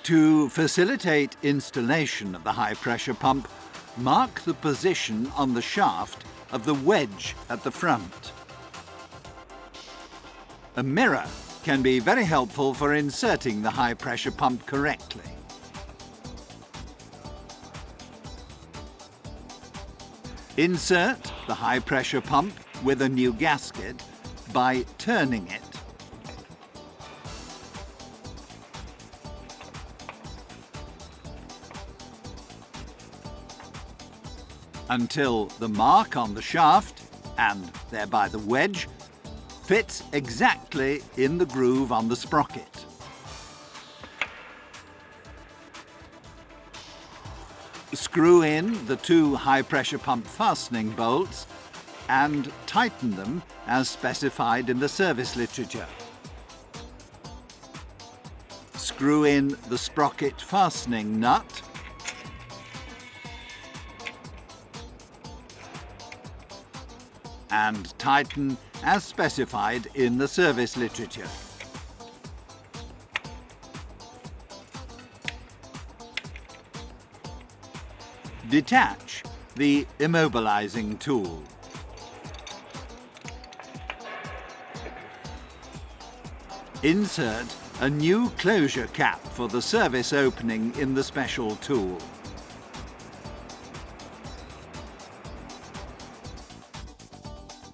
To facilitate installation of the high-pressure pump, mark the position on the shaft of the wedge at the front. A mirror can be very helpful for inserting the high-pressure pump correctly. Insert the high-pressure pump with a new gasket by turning it. Until the mark on the shaft, and thereby the wedge, fits exactly in the groove on the sprocket. Screw in the two high-pressure pump fastening bolts and tighten them as specified in the service literature. Screw in the sprocket fastening nut and tighten as specified in the service literature. Detach the immobilizing tool. Insert a new closure cap for the service opening in the special tool.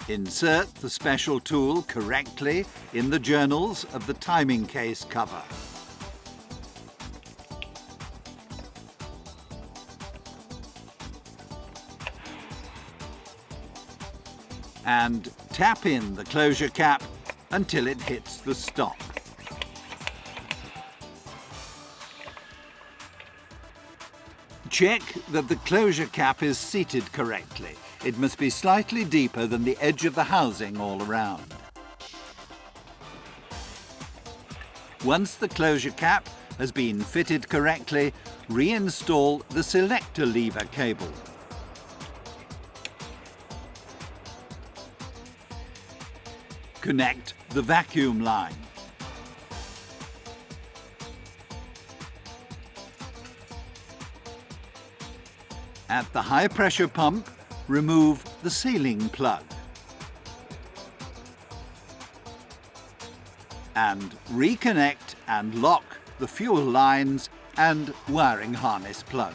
Insert the special tool correctly in the journals of the timing case cover. And tap in the closure cap until it hits the stop. Check that the closure cap is seated correctly. It must be slightly deeper than the edge of the housing all around. Once the closure cap has been fitted correctly, reinstall the selector lever cable. Connect the vacuum line. At the high-pressure pump, remove the sealing plug and reconnect and lock the fuel lines and wiring harness plug.